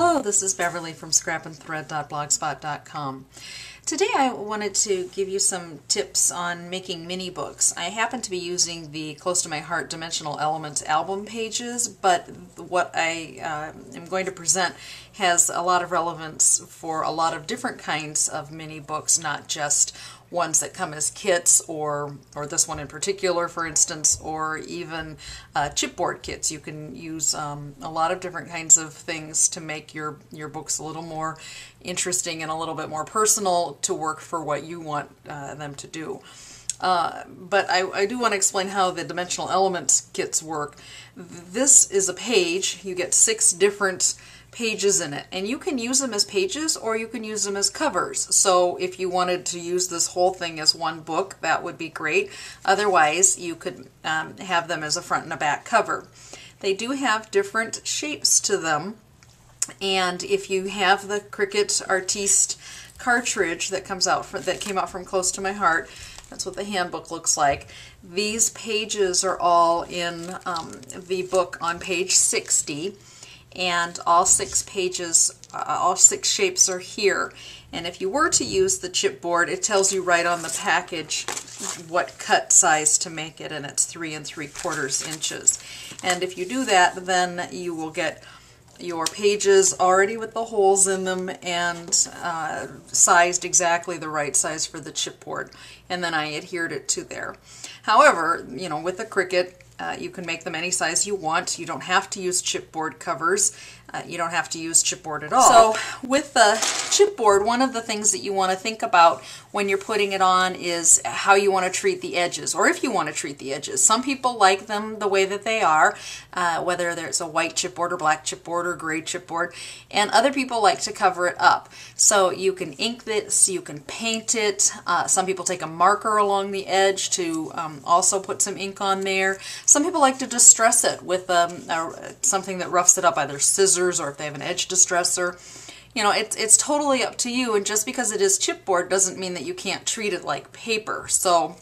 Hello, this is Beverly from scrapandthread.blogspot.com. Today I wanted to give you some tips on making mini books. I happen to be using the Close to My Heart Dimensional Elements album pages, but what I am going to present has a lot of relevance for a lot of different kinds of mini books, not just ones that come as kits, or this one in particular, for instance, or even chipboard kits. You can use a lot of different kinds of things to make your books a little more interesting and a little bit more personal to work for what you want them to do. But I do want to explain how the dimensional elements kits work. This is a page. You get 6 different pages in it, and you can use them as pages or you can use them as covers. So if you wanted to use this whole thing as one book, that would be great. Otherwise, you could have them as a front and a back cover. They do have different shapes to them, and if you have the Cricut Artiste cartridge that came out from Close to My Heart, that's what the handbook looks like. These pages are all in the book on page 60. And all 6 pages, all 6 shapes are here. And if you were to use the chipboard, it tells you right on the package what cut size to make it, and it's 3 3/4 inches. And if you do that, then you will get your pages already with the holes in them and sized exactly the right size for the chipboard. And then I adhered it to there. However, you know, with the Cricut, you can make them any size you want. You don't have to use chipboard covers. You don't have to use chipboard at all. So with the chipboard, one of the things that you want to think about when you're putting it on is how you want to treat the edges, or if you want to treat the edges. Some people like them the way that they are, whether there's a white chipboard or black chipboard or gray chipboard, and other people like to cover it up. So you can ink this, you can paint it. Some people take a marker along the edge to also put some ink on there. Some people like to distress it with something that roughs it up, either scissors or if they have an edge distressor. You know, it's totally up to you, and just because it is chipboard doesn't mean that you can't treat it like paper. So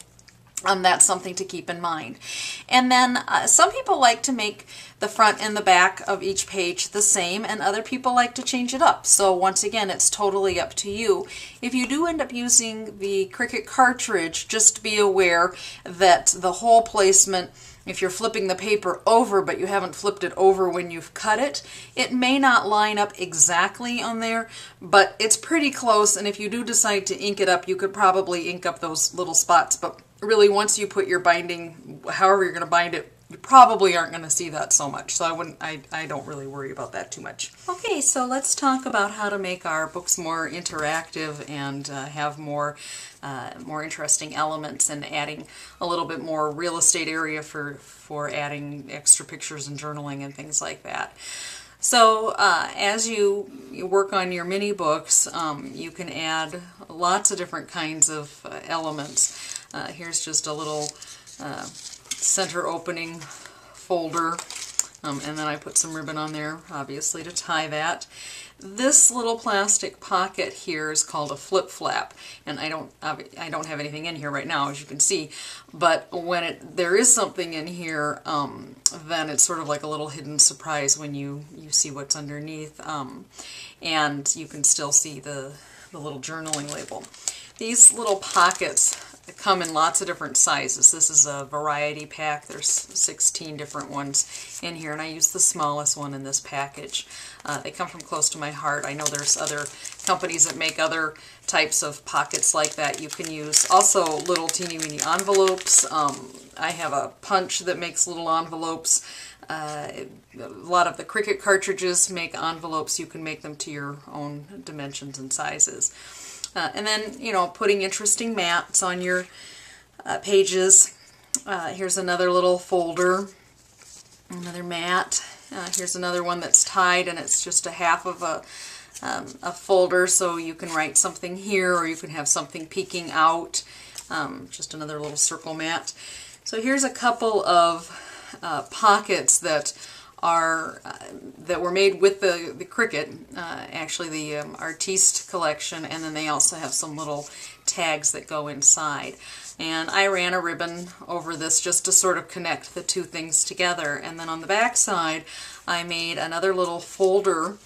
that's something to keep in mind. And then some people like to make the front and the back of each page the same, and other people like to change it up. So once again, it's totally up to you. If you do end up using the Cricut cartridge, just be aware that the hole placement, if you're flipping the paper over but you haven't flipped it over when you've cut it, it may not line up exactly on there, but it's pretty close, and if you do decide to ink it up, you could probably ink up those little spots. But really, once you put your binding, however you're going to bind it, you probably aren't going to see that so much. So I don't really worry about that too much. Okay, so let's talk about how to make our books more interactive and have more interesting elements, and adding a little bit more real estate area for adding extra pictures and journaling and things like that. So as you work on your mini books, you can add lots of different kinds of elements. Here's just a little center opening folder, and then I put some ribbon on there, obviously, to tie that. This little plastic pocket here is called a flip flap, and I don't have anything in here right now, as you can see, but when there is something in here, then it's sort of like a little hidden surprise when you see what's underneath, and you can still see the little journaling label. These little pockets come in lots of different sizes. This is a variety pack. There's 16 different ones in here, and I use the smallest one in this package. They come from Close to My Heart. I know there's other companies that make other types of pockets like that you can use. Also, little teeny weeny envelopes. I have a punch that makes little envelopes. A lot of the Cricut cartridges make envelopes. You can make them to your own dimensions and sizes. And then, you know, putting interesting mats on your pages. Here's another little folder, another mat. Here's another one that's tied, and it's just a half of a folder, so you can write something here, or you can have something peeking out. Just another little circle mat. So here's a couple of pockets that were made with the Cricut, actually the Artiste collection, and then they also have some little tags that go inside. And I ran a ribbon over this just to sort of connect the two things together. And then on the back side, I made another little folder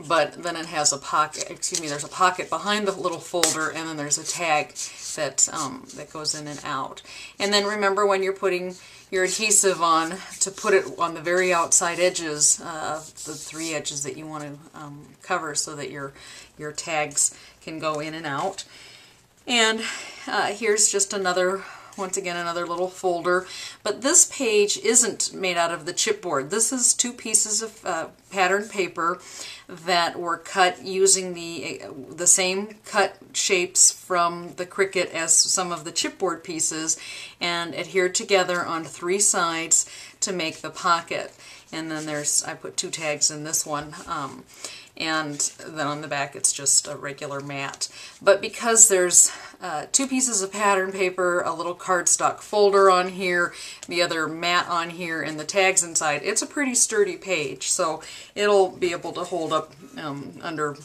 but then it has a pocket, excuse me, there's a pocket behind the little folder, and then there's a tag that, that goes in and out. And then remember, when you're putting your adhesive on, to put it on the very outside edges, the 3 edges that you want to cover, so that your tags can go in and out. And here's just another, once again, another little folder. But this page isn't made out of the chipboard. This is 2 pieces of pattern paper that were cut using the same cut shapes from the Cricut as some of the chipboard pieces, and adhered together on 3 sides to make the pocket. And then I put 2 tags in this one. And then on the back it's just a regular mat. But because there's 2 pieces of pattern paper, a little cardstock folder on here, the other mat on here, and the tags inside, it's a pretty sturdy page. So it'll be able to hold up under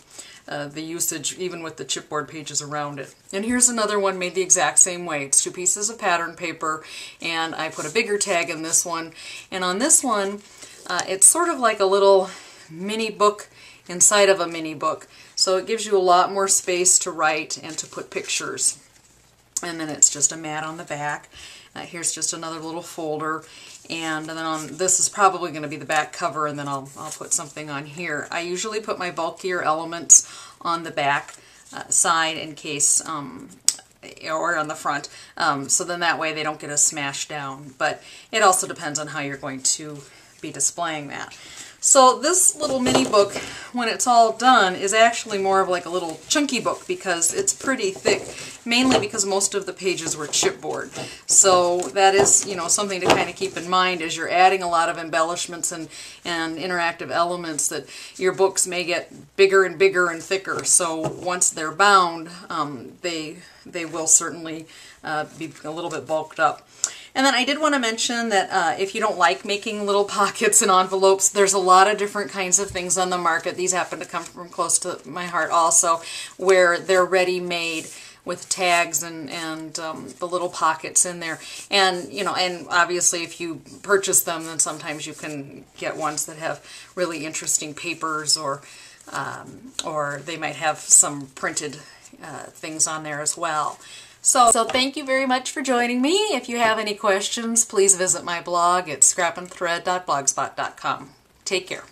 the usage, even with the chipboard pages around it. And here's another one made the exact same way. It's 2 pieces of pattern paper, and I put a bigger tag in this one. And on this one, it's sort of like a little mini book inside of a mini book, so it gives you a lot more space to write and to put pictures. And then it's just a mat on the back. Here's just another little folder, and then this is probably going to be the back cover, and then I'll put something on here. I usually put my bulkier elements on the back side in case, or on the front, so then that way they don't get as smashed down. But it also depends on how you're going to be displaying that. So this little mini book, when it's all done, is actually more of like a little chunky book, because it's pretty thick, mainly because most of the pages were chipboard. So that is, you know, something to kind of keep in mind as you're adding a lot of embellishments and interactive elements, that your books may get bigger and bigger and thicker. So once they're bound, they will certainly be a little bit bulked up. And then I did want to mention that if you don't like making little pockets and envelopes, there's a lot of different kinds of things on the market. These happen to come from close to my heart also, where they're ready-made with tags and the little pockets in there. And, you know, and obviously if you purchase them, then sometimes you can get ones that have really interesting papers, or they might have some printed things on there as well. So thank you very much for joining me. If you have any questions, please visit my blog at scrapandthread.blogspot.com. Take care.